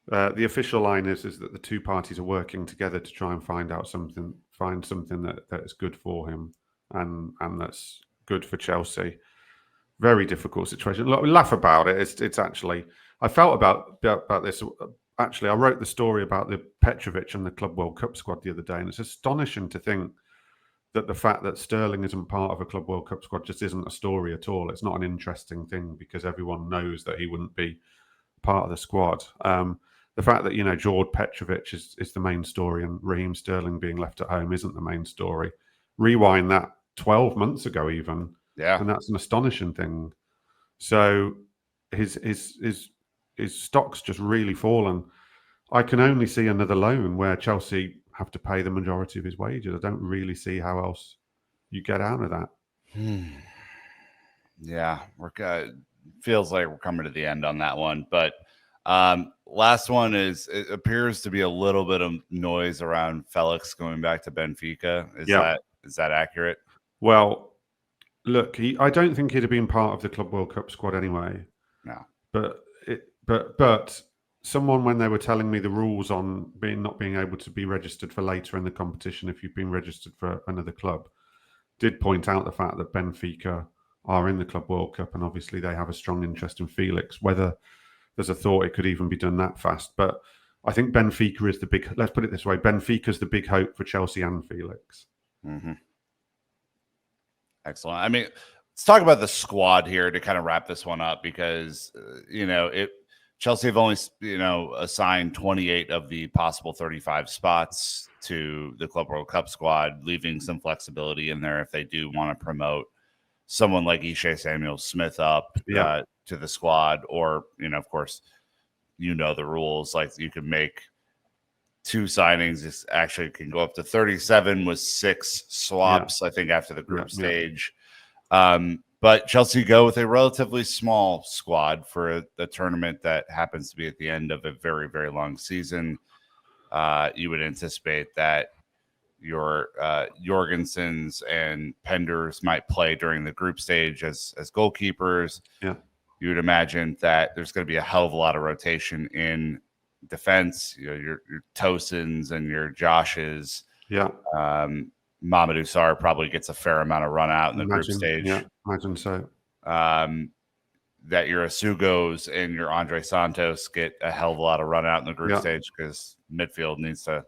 the official line is that the two parties are working together to try and find something that is good for him and that's good for Chelsea. Very difficult situation. Look, we laugh about it. It's actually, I felt about this. Actually, I wrote the story about the Petrovic and the Club World Cup squad the other day, and it's astonishing to think that the fact that Sterling isn't part of a Club World Cup squad just isn't a story at all. It's not an interesting thing because everyone knows that he wouldn't be part of the squad. The fact that, George Petrovic is the main story and Raheem Sterling being left at home isn't the main story. Rewind that 12 months ago even, and that's an astonishing thing. So his stock's just really fallen. I can only see another loan where Chelsea have to pay the majority of his wages. I don't really see how else you get out of that. Yeah, feels like we're coming to the end on that one. But last one is, it appears to be a little bit of noise around Felix going back to Benfica. Is that accurate? Well, look, I don't think he'd have been part of the Club World Cup squad anyway. No, but someone, when they were telling me the rules on not being able to be registered for later in the competition if you've been registered for another club, did point out the fact that Benfica are in the Club World Cup, and obviously they have a strong interest in Felix. Whether there's a thought it could even be done that fast, but I think Benfica is the big. Let's put it this way: Benfica's the big hope for Chelsea and Felix. Mm-hmm. Excellent. I mean, let's talk about the squad here to kind of wrap this one up, because Chelsea have only assigned 28 of the possible 35 spots to the Club World Cup squad, leaving some flexibility in there if they do want to promote someone like Ishe Samuel-Smith up to the squad, or of course, the rules, like you can make 2 signings. This actually can go up to 37 with 6 swaps, I think, after the group stage. But Chelsea go with a relatively small squad for a tournament that happens to be at the end of a very, very long season. You would anticipate that your Jorgensens and Penders might play during the group stage as goalkeepers. Yeah. You would imagine that there's going to be a hell of a lot of rotation in defense. Your Tosins and your Joshes. Yeah. Mamadou Sarr probably gets a fair amount of run out in the group stage. Yeah, imagine so. That your Asugos and your Andre Santos get a hell of a lot of run out in the group stage, because midfield needs to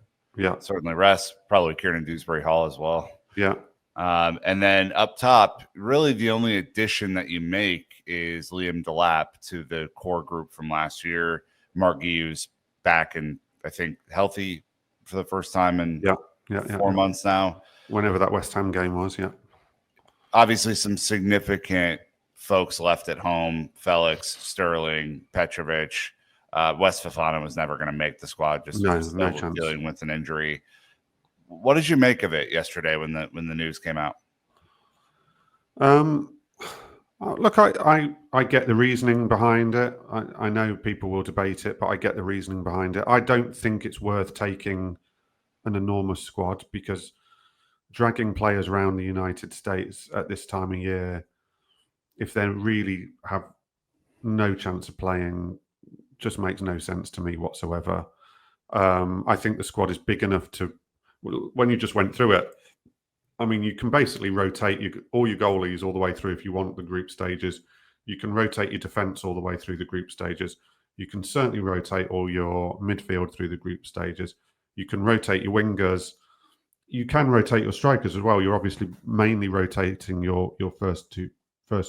certainly rest. Probably Kieran Dewsbury Hall as well. Yeah. And then up top, really the only addition that you make is Liam Delap to the core group from last year. Mark Guiu's back and I think healthy for the first time in 4 months now. Whenever that West Ham game was, Obviously some significant folks left at home: Felix, Sterling, Petrovic. West Fofana was never going to make the squad, just no chance. Dealing with an injury. What did you make of it yesterday when the news came out? Look, I get the reasoning behind it. I know people will debate it, but I get the reasoning behind it. I don't think it's worth taking an enormous squad, because dragging players around the United States at this time of year, if they really have no chance of playing, just makes no sense to me whatsoever. I think the squad is big enough to, when you just went through it, I mean, you can basically rotate all your goalies all the way through if you want the group stages. You can rotate your defence all the way through the group stages. You can certainly rotate all your midfield through the group stages. You can rotate your wingers. You can rotate your strikers as well. You're obviously mainly rotating your first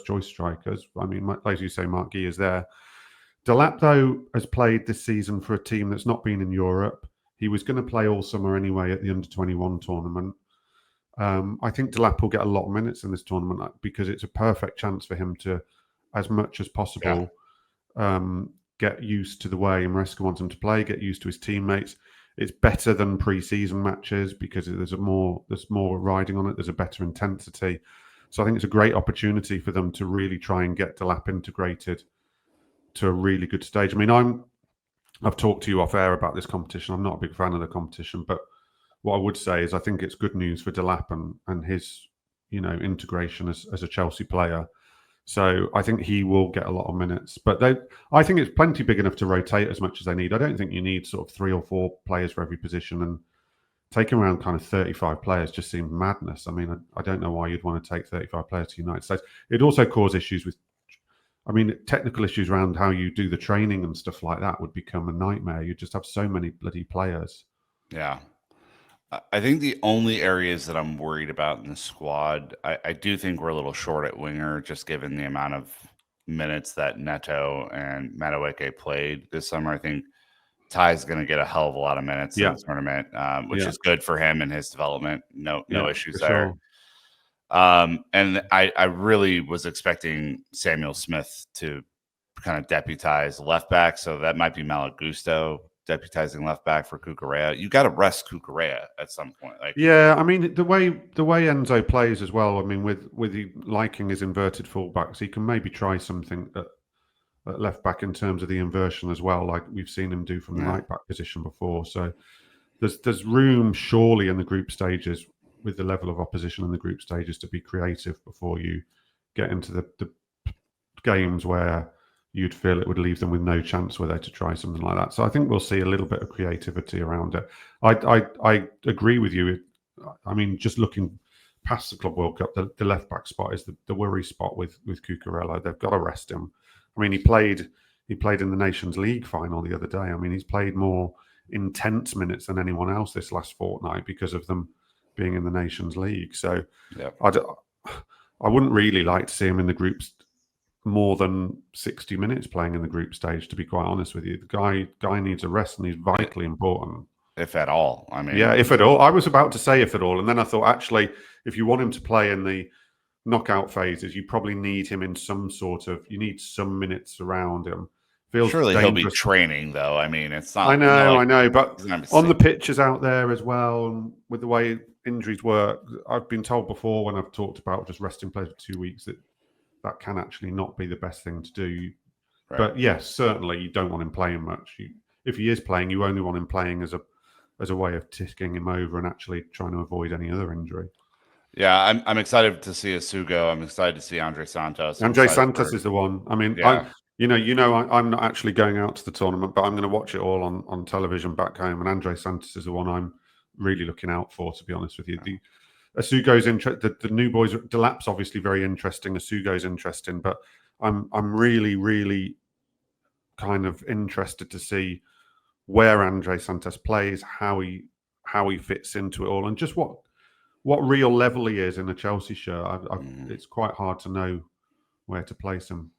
choice strikers. I mean, as you say, Mark Guy is there. Delap, though, has played this season for a team that's not been in Europe. He was going to play all summer anyway at the under-21 tournament. I think Delap will get a lot of minutes in this tournament, because it's a perfect chance for him to, as much as possible, get used to the way Maresca wants him to play, get used to his teammates. It's better than pre-season matches because there's more riding on it. There's a better intensity. So I think it's a great opportunity for them to really try and get Delap integrated to a really good stage. I mean, I've talked to you off air about this competition. I'm not a big fan of the competition, but what I would say is I think it's good news for Delap and his, integration as a Chelsea player. So I think he will get a lot of minutes. But I think it's plenty big enough to rotate as much as they need. I don't think you need sort of 3 or 4 players for every position, and taking around kind of 35 players just seemed madness. I mean, I don't know why you'd want to take 35 players to the United States. It'd also cause issues with, technical issues around how you do the training and stuff like that would become a nightmare. You'd just have so many bloody players. Yeah. I think the only areas that I'm worried about in the squad, I do think we're a little short at winger, just given the amount of minutes that Neto and Madueke played this summer. I think Ty's going to get a hell of a lot of minutes in the tournament, which is good for him and his development. No issues there. Sure. And I really was expecting Samuel-Smith to kind of deputize left back, so that might be Malagusto deputizing left back for Kukurea. You got to rest Kukurea at some point. I mean, the way Enzo plays as well. I mean, with he liking his inverted fullbacks, he can maybe try something at left back in terms of the inversion as well, like we've seen him do from the right back position before. So there's room surely in the group stages, with the level of opposition in the group stages, to be creative before you get into the games where you'd feel it would leave them with no chance were they to try something like that. So I think we'll see a little bit of creativity around it. I agree with you. I mean, just looking past the Club World Cup, the left back spot is the worry spot with Cucurella. They've got to rest him. I mean, he played in the Nations League final the other day. I mean, he's played more intense minutes than anyone else this last fortnight because of them being in the Nations League. So I wouldn't really like to see him in the groups more than 60 minutes playing in the group stage, to be quite honest with you. The guy needs a rest, and he's vitally important. If at all. I mean, yeah, if at all. I was about to say if at all, and then I thought, actually, if you want him to play in the knockout phases, you probably need him in some sort of, you need some minutes around him. Feels surely dangerous. He'll be training, though. I mean, it's not. I know, but on the pitch pitches out there as well, and with the way injuries work, I've been told before when I've talked about just resting players for 2 weeks that can actually not be the best thing to do. Right. But yes, certainly you don't want him playing much. If he is playing, you only want him playing as a way of ticking him over and actually trying to avoid any other injury. Yeah, I'm excited to see Asugo. I'm excited to see Andre Santos. Andre Santos is the one. I mean, yeah. I'm not actually going out to the tournament, but I'm going to watch it all on television back home. And Andre Santos is the one I'm really looking out for, to be honest with you. The Asugo's interesting. The new boys, Delap's obviously very interesting. Asugo's interesting, but I'm really, really kind of interested to see where Andre Santos plays, how he fits into it all, and just what real level he is in a Chelsea shirt. It's quite hard to know where to place him.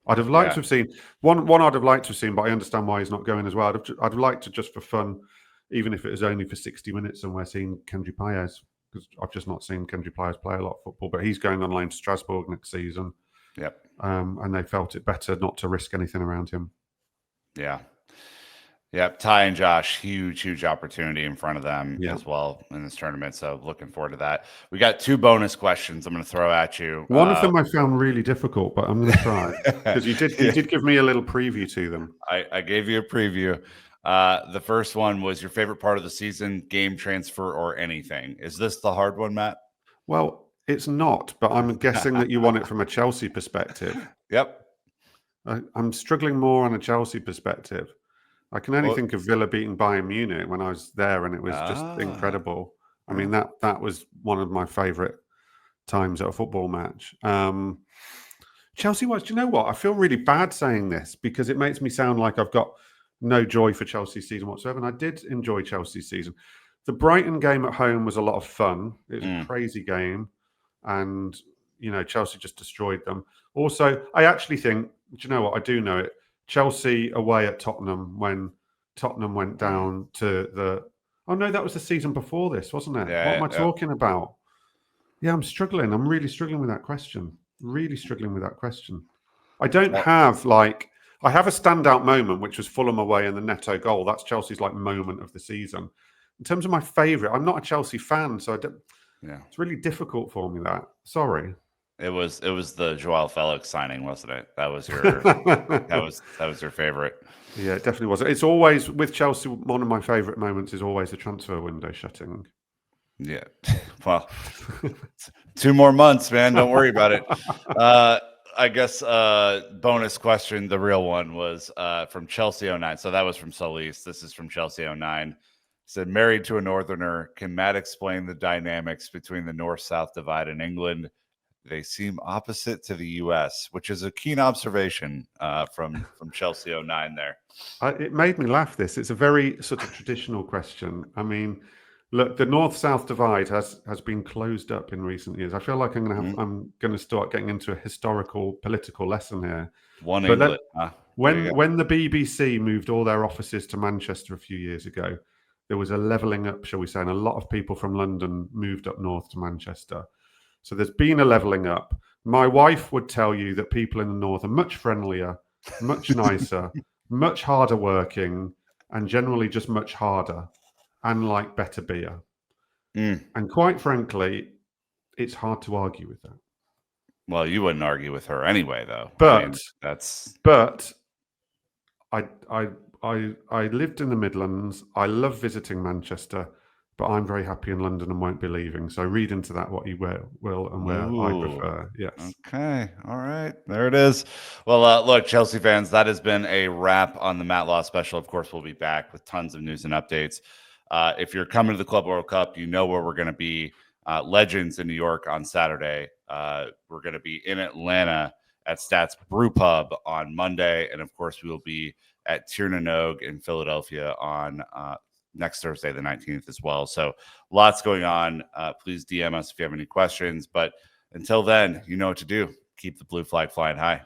I'd have liked to have seen one. I'd have liked to have seen, but I understand why he's not going as well. I'd like to, just for fun, even if it was only for 60 minutes, somewhere, seeing Kendry Paez, because I've just not seen Kendry Paez play a lot of football. But he's going on loan to Strasbourg next season. Yep. And they felt it better not to risk anything around him. Yeah. Yep, Ty and Josh, huge opportunity in front of them as well in this tournament. So looking forward to that. We got 2 bonus questions I'm going to throw at you. One of them I found really difficult, but I'm going to try because you did give me a little preview to them. I gave you a preview. The first one was your favorite part of the season, game transfer or anything. Is this the hard one, Matt? Well, it's not, but I'm guessing that you want it from a Chelsea perspective. Yep. I'm struggling more on a Chelsea perspective. I can only think of Villa beating Bayern Munich when I was there, and it was just incredible. I mean, that was one of my favourite times at a football match. Chelsea was, do you know what? I feel really bad saying this because it makes me sound like I've got no joy for Chelsea's season whatsoever, and I did enjoy Chelsea's season. The Brighton game at home was a lot of fun. It was a crazy game, and, Chelsea just destroyed them. Also, I actually think, do you know what? I do know it. Chelsea away at Tottenham when Tottenham went down to the... Oh, no, that was the season before this, wasn't it? Yeah, what am I talking about? Yeah, I'm struggling. I'm really struggling with that question. Really struggling with that question. I don't have, I have a standout moment, which was Fulham away and the Neto goal. That's Chelsea's, moment of the season. In terms of my favourite, I'm not a Chelsea fan, so it's really difficult for me, that. Sorry. It was the Joao Felix signing, wasn't it? That was your that was your favorite. Yeah, it definitely was. It's always with Chelsea. One of my favourite moments is always the transfer window shutting. Yeah, well, 2 more months, man. Don't worry about it. I guess bonus question, the real one, was from Chelsea 09. So that was from Solis. This is from Chelsea 09. Said, married to a Northerner, can Matt explain the dynamics between the North-South divide in England? They seem opposite to the U.S., which is a keen observation from Chelsea 09 there. It made me laugh, this. It's a very sort of traditional question. I mean, look, the North-South divide has been closed up in recent years. I feel like I'm going to start getting into a historical, political lesson here. When the BBC moved all their offices to Manchester a few years ago, there was a levelling up, shall we say, and a lot of people from London moved up north to Manchester. So there's been a levelling up. My wife would tell you that people in the north are much friendlier, much nicer, much harder working, and generally just much harder, and like better beer. And quite frankly, it's hard to argue with that. Well, you wouldn't argue with her anyway, though. But I lived in the Midlands. I love visiting Manchester. But I'm very happy in London and won't be leaving. So read into that what you will and where I prefer. Yes. Okay. All right. There it is. Well, look, Chelsea fans, that has been a wrap on the Matt Law special. Of course, we'll be back with tons of news and updates. If you're coming to the Club World Cup, you know where we're going to be. Legends in New York on Saturday. We're going to be in Atlanta at Stats Brew Pub on Monday. And of course, we will be at Tiernanog in Philadelphia on next Thursday, the 19th as well. So lots going on. Please DM us if you have any questions. But until then, you know what to do. Keep the blue flag flying high.